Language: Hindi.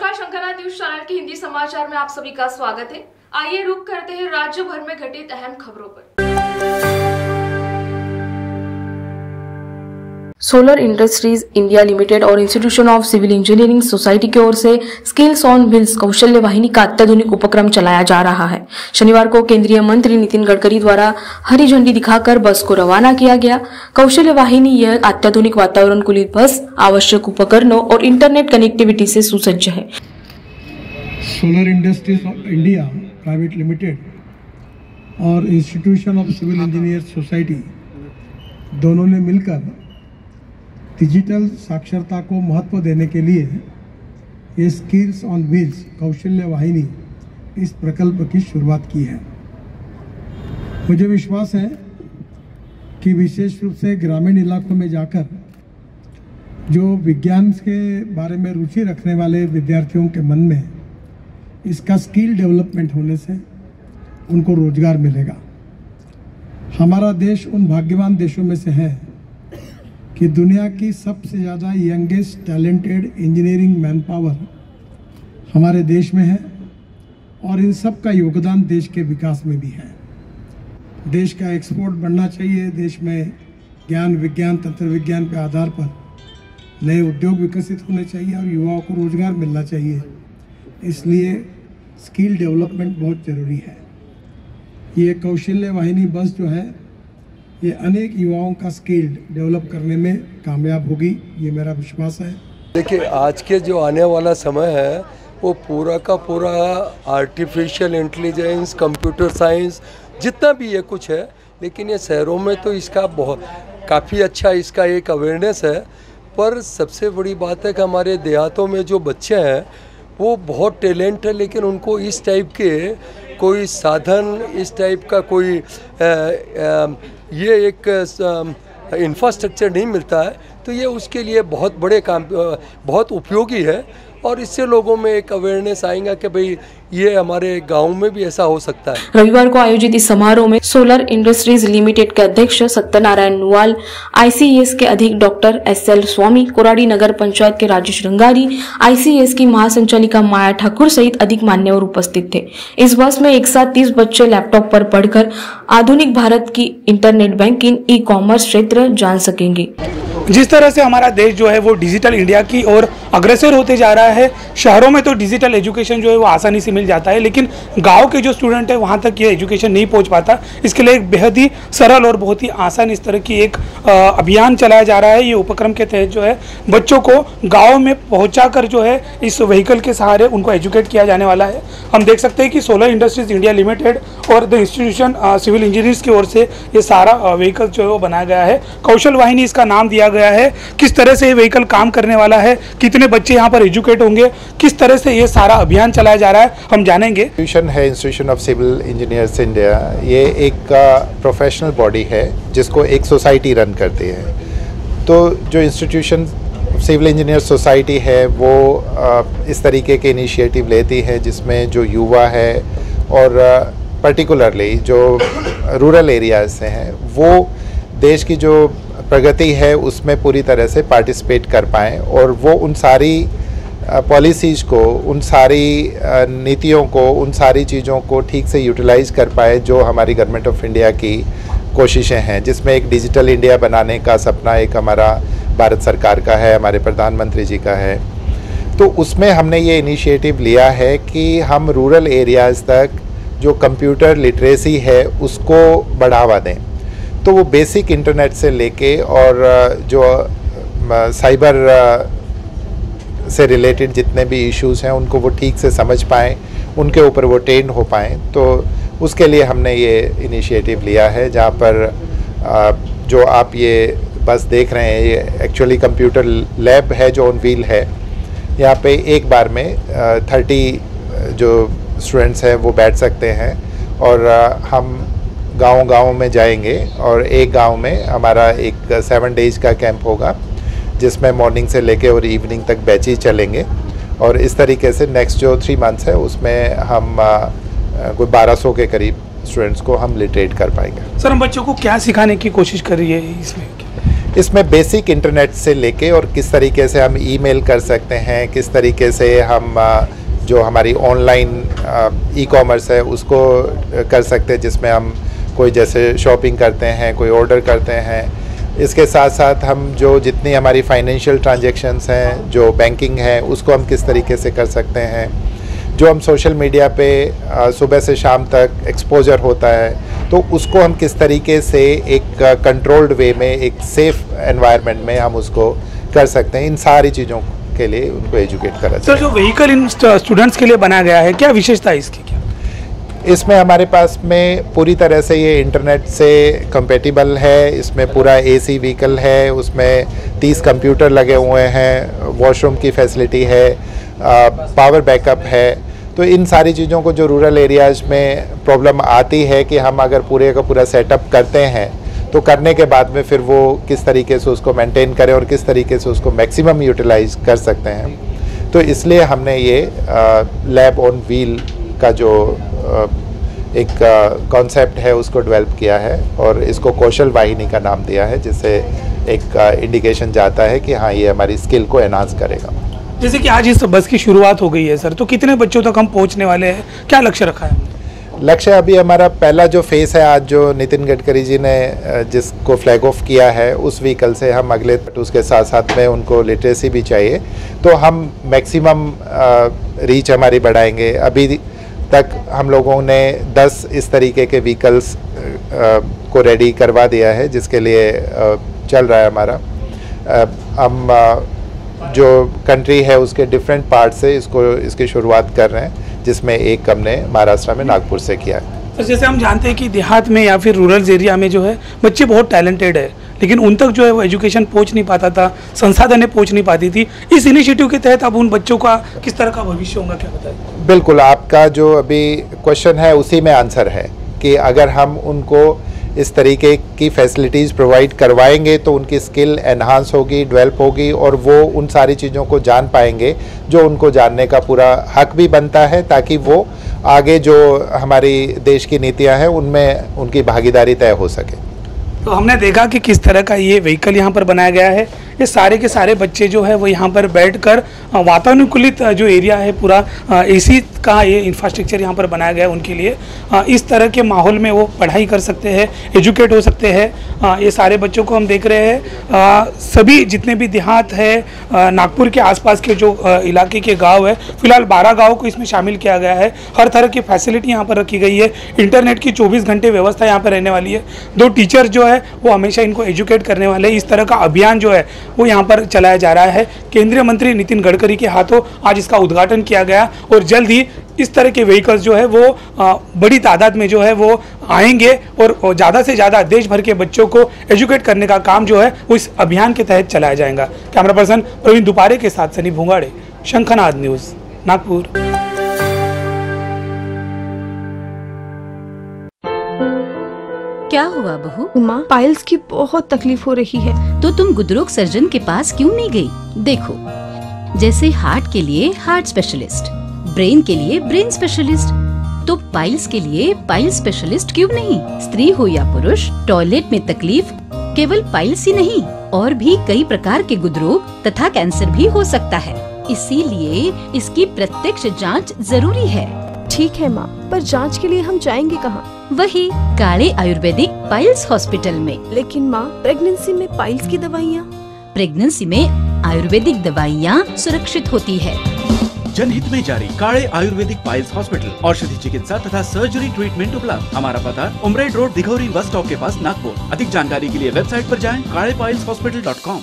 नमस्कार, शंकरा न्यूज चैनल के हिंदी समाचार में आप सभी का स्वागत है। आइए रुक करते हैं राज्य भर में घटित अहम खबरों पर। सोलर इंडस्ट्रीज इंडिया लिमिटेड और institution of civil engineering society की ओर से स्किल्स ऑन व्हील्स कौशल्य वाहिनी का अत्याधुनिक उपक्रम चलाया जा रहा है। शनिवार को केंद्रीय मंत्री नितिन गडकरी द्वारा हरी झंडी दिखाकर बस को रवाना किया गया। कौशल्य वाहिनी यह अत्याधुनिक वातावरणकुलित बस आवश्यक उपकरणों और इंटरनेट कनेक्टिविटी से सुसज्ज है। Solar industries India private limited और institution of civil engineer society दोनों ने मिलकर डिजिटल साक्षरता को महत्व देने के लिए ये स्किल्स ऑन व्हील्स कौशल्य वाहिनी इस प्रकल्प की शुरुआत की है। मुझे विश्वास है कि विशेष रूप से ग्रामीण इलाकों में जाकर जो विज्ञान के बारे में रुचि रखने वाले विद्यार्थियों के मन में इसका स्किल डेवलपमेंट होने से उनको रोजगार मिलेगा। हमारा देश उन भाग्यवान देशों में से है कि दुनिया की सबसे ज़्यादा youngest talented engineering man power हमारे देश में है और इन सब का योगदान देश के विकास में भी है। देश का एक्सपोर्ट बढ़ना चाहिए, देश में ज्ञान विज्ञान तंत्र विज्ञान के आधार पर नए उद्योग विकसित होने चाहिए और युवाओं को रोजगार मिलना चाहिए। इसलिए स्किल डेवलपमेंट बहुत ज़रूरी है। ये कौशल्य वाहिनी बस जो है ये अनेक युवाओं का स्किल डेवलप करने में कामयाब होगी, ये मेरा विश्वास है। देखिए, आज के जो आने वाला समय है वो पूरा का पूरा आर्टिफिशियल इंटेलिजेंस, कंप्यूटर साइंस जितना भी ये कुछ है, लेकिन ये शहरों में तो इसका बहुत काफ़ी अच्छा इसका एक अवेयरनेस है। पर सबसे बड़ी बात है कि हमारे देहातों में जो बच्चे हैं वो बहुत टैलेंट है, लेकिन उनको इस टाइप के कोई साधन, इस टाइप का कोई ये एक इंफ्रास्ट्रक्चर नहीं मिलता है। तो ये उसके लिए बहुत बड़े काम, बहुत उपयोगी है और इससे लोगों में एक अवेयरनेस आएगा कि भाई ये हमारे गांव में भी ऐसा हो सकता है। रविवार को आयोजित इस समारोह में सोलर इंडस्ट्रीज लिमिटेड के अध्यक्ष सत्यनारायण नुवाल, आईसीएस के अधीक्षक डॉक्टर एसएल स्वामी, कोराडी नगर पंचायत के राजेश रंगारी, आईसीएस की महासंचालिका माया ठाकुर सहित अधिक मान्यवर उपस्थित थे। इस बस में एक साथ 30 बच्चे लैपटॉप पर पढ़कर आधुनिक भारत की इंटरनेट बैंकिंग, ई कॉमर्स क्षेत्र जान सकेंगे। जिस तरह से हमारा देश जो है वो डिजिटल इंडिया की ओर अग्रसर होते जा रहा है, शहरों में तो डिजिटल एजुकेशन जो है वो आसानी से मिल जाता है, लेकिन गांव के जो स्टूडेंट है वहां तक ये एजुकेशन नहीं पहुंच पाता। इसके लिए एक बेहद ही सरल और बहुत ही आसान इस तरह की एक अभियान चलाया जा रहा है। ये उपक्रम के तहत जो है बच्चों को गाँव में पहुँचा जो है इस व्हीकल के सहारे उनको एजुकेट किया जाने वाला है। हम देख सकते हैं कि सोलर इंडस्ट्रीज इंडिया लिमिटेड और द इंस्टीट्यूशन सिविल इंजीनियर्स की ओर से ये सारा व्हीकल जो है वो बनाया गया है। कौशल वाहिनी इसका नाम दिया गया है। किस तरह से ये व्हीकल काम करने वाला है, कितने बच्चे यहाँ पर एजुकेट होंगे, किस तरह से ये सारा अभियान चलाया जा रहा है, हम जानेंगे। इंस्टीट्यूशन है institution of civil engineers India. ये एक प्रोफेशनल बॉडी है जिसको एक सोसाइटी रन करती है। तो जो इंस्टीट्यूशन सिविल इंजीनियर सोसाइटी है वो इस तरीके के इनिशिएटिव लेती है जिसमें जो युवा है और पर्टिकुलरली जो रूरल एरियाज से हैं वो देश की जो प्रगति है उसमें पूरी तरह से पार्टिसिपेट कर पाएँ और वो उन सारी पॉलिसीज़ को, उन सारी नीतियों को, उन सारी चीज़ों को ठीक से यूटिलाइज़ कर पाए जो हमारी गवर्नमेंट ऑफ इंडिया की कोशिशें हैं, जिसमें एक डिजिटल इंडिया बनाने का सपना एक हमारा भारत सरकार का है, हमारे प्रधानमंत्री जी का है। तो उसमें हमने ये इनिशिएटिव लिया है कि हम रूरल एरियाज़ तक जो कंप्यूटर लिटरेसी है उसको बढ़ावा दें। तो वो बेसिक इंटरनेट से लेके और जो साइबर से रिलेटेड जितने भी इश्यूज़ हैं उनको वो ठीक से समझ पाएँ, उनके ऊपर वो ट्रेन हो पाएँ। तो उसके लिए हमने ये इनिशिएटिव लिया है, जहाँ पर जो आप ये बस देख रहे हैं ये एक्चुअली कंप्यूटर लैब है जो ऑन व्हील है। यहाँ पे एक बार में 30 जो स्टूडेंट्स हैं वो बैठ सकते हैं और हम गाँव में जाएंगे और एक गांव में हमारा एक 7 डेज़ का कैंप होगा जिसमें मॉर्निंग से लेके और इवनिंग तक बैचेज चलेंगे और इस तरीके से नेक्स्ट जो 3 मंथ्स है उसमें हम कोई 1200 के करीब स्टूडेंट्स को हम लिटरेट कर पाएंगे। सर, हम बच्चों को क्या सिखाने की कोशिश कर रही है इसमें? इसमें बेसिक इंटरनेट से लेके और किस तरीके से हम ईमेल कर सकते हैं, किस तरीके से हम जो हमारी ऑनलाइन ई-कॉमर्स है उसको कर सकते हैं, जिसमें हम कोई जैसे शॉपिंग करते हैं, कोई ऑर्डर करते हैं। इसके साथ साथ हम जो जितनी हमारी फाइनेंशियल ट्रांजैक्शंस हैं, जो बैंकिंग है, उसको हम किस तरीके से कर सकते हैं। जो हम सोशल मीडिया पे सुबह से शाम तक एक्सपोजर होता है, तो उसको हम किस तरीके से एक कंट्रोल्ड वे में, एक सेफ एनवायरनमेंट में हम उसको कर सकते हैं। इन सारी चीज़ों के लिए उनको एजुकेट करा जाए। सर, जो व्हीकल इन स्टूडेंट्स के लिए बनाया गया है, क्या विशेषता है इसकी? क्या इसमें हमारे पास में पूरी तरह से ये इंटरनेट से कंपेटिबल है। इसमें पूरा AC व्हीकल है, उसमें 30 कंप्यूटर लगे हुए हैं, वॉशरूम की फैसिलिटी है, पावर बैकअप है। तो इन सारी चीज़ों को जो रूरल एरियाज़ में प्रॉब्लम आती है कि हम अगर पूरे का पूरा सेटअप करते हैं तो करने के बाद में फिर वो किस तरीके से उसको मेंटेन करें और किस तरीके से उसको मैक्सिमम यूटिलाइज कर सकते हैं। तो इसलिए हमने ये लैब ऑन व्हील का जो एक कॉन्सेप्ट है उसको डेवलप किया है और इसको कौशल वाहिनी का नाम दिया है, जिससे एक इंडिकेशन जाता है कि हाँ, ये हमारी स्किल को एनहांस करेगा। जैसे कि आज इस बस की शुरुआत हो गई है सर, तो कितने बच्चों तक हम पहुंचने वाले हैं, क्या लक्ष्य रखा है? लक्ष्य अभी हमारा पहला जो फेस है, आज जो नितिन गडकरी जी ने जिसको फ्लैग ऑफ किया है, उस व्हीकल से हम अगले, उसके साथ साथ में उनको लिटरेसी भी चाहिए, तो हम मैक्सिमम रीच हमारी बढ़ाएंगे। अभी तक हम लोगों ने 10 इस तरीके के व्हीकल्स को रेडी करवा दिया है, जिसके लिए चल रहा है हमारा। हम जो कंट्री है उसके डिफरेंट पार्ट से इसकी शुरुआत कर रहे हैं, जिसमें एक हमने महाराष्ट्र में नागपुर से किया है। तो जैसे हम जानते हैं कि देहात में या फिर रूरल एरिया में जो है बच्चे बहुत टैलेंटेड है, लेकिन उन तक जो है वो एजुकेशन पहुंच नहीं पाता था, संसाधनें पहुंच नहीं पाती थी। इस इनिशिएटिव के तहत अब उन बच्चों का किस तरह का भविष्य होगा, क्या बताएं? बिल्कुल, आपका जो अभी क्वेश्चन है उसी में आंसर है कि अगर हम उनको इस तरीके की फैसिलिटीज़ प्रोवाइड करवाएंगे तो उनकी स्किल एनहांस होगी, डेवलप होगी और वो उन सारी चीज़ों को जान पाएंगे जो उनको जानने का पूरा हक भी बनता है, ताकि वो आगे जो हमारी देश की नीतियां हैं उनमें उनकी भागीदारी तय हो सके। तो हमने देखा कि किस तरह का ये व्हीकल यहाँ पर बनाया गया है। ये सारे के सारे बच्चे जो है वो यहाँ पर बैठकर वातानुकूलित जो एरिया है पूरा AC का ये इंफ्रास्ट्रक्चर यहाँ पर बनाया गया है उनके लिए। इस तरह के माहौल में वो पढ़ाई कर सकते हैं, एजुकेट हो सकते हैं। ये सारे बच्चों को हम देख रहे हैं, सभी जितने भी देहात है, नागपुर के आसपास के जो इलाके के गाँव है, फिलहाल 12 गाँव को इसमें शामिल किया गया है। हर तरह की फैसिलिटी यहाँ पर रखी गई है। इंटरनेट की 24 घंटे व्यवस्था यहाँ पर रहने वाली है। 2 टीचर जो है वो हमेशा इनको एजुकेट करने वाले। इस तरह का अभियान जो है वो यहाँ पर चलाया जा रहा है। केंद्रीय मंत्री नितिन गडकरी के हाथों आज इसका उद्घाटन किया गया और जल्द ही इस तरह के व्हीकल्स जो है वो बड़ी तादाद में जो है वो आएंगे और ज़्यादा से ज़्यादा देश भर के बच्चों को एजुकेट करने का काम जो है वो इस अभियान के तहत चलाया जाएगा। कैमरा पर्सन प्रवीण दुपारे के साथ सनी भूंगाड़े, शंखनाद न्यूज़, नागपुर। क्या हुआ बहू? माँ, पाइल्स की बहुत तकलीफ हो रही है। तो तुम गुदरोग सर्जन के पास क्यों नहीं गई? देखो, जैसे हार्ट के लिए हार्ट स्पेशलिस्ट, ब्रेन के लिए ब्रेन स्पेशलिस्ट, तो पाइल्स के लिए पाइल्स स्पेशलिस्ट क्यों नहीं? स्त्री हो या पुरुष, टॉयलेट में तकलीफ केवल पाइल्स ही नहीं, और भी कई प्रकार के गुदरोग तथा कैंसर भी हो सकता है। इसीलिए इसकी प्रत्यक्ष जांच जरूरी है। ठीक है माँ, पर जांच के लिए हम जाएंगे कहाँ? वही काले आयुर्वेदिक पाइल्स हॉस्पिटल में। लेकिन माँ, प्रेगनेंसी में पाइल्स की दवाइयाँ? प्रेगनेंसी में आयुर्वेदिक दवाइयाँ सुरक्षित होती है। जनहित में जारी काले आयुर्वेदिक पाइल्स हॉस्पिटल, औषधि चिकित्सा तथा सर्जरी ट्रीटमेंट उपलब्ध। हमारा पता उमरेड रोड, दिघौरी बस स्टॉप के पास, नागपुर। अधिक जानकारी के लिए वेबसाइट पर जाएं kalepileshhospital.com।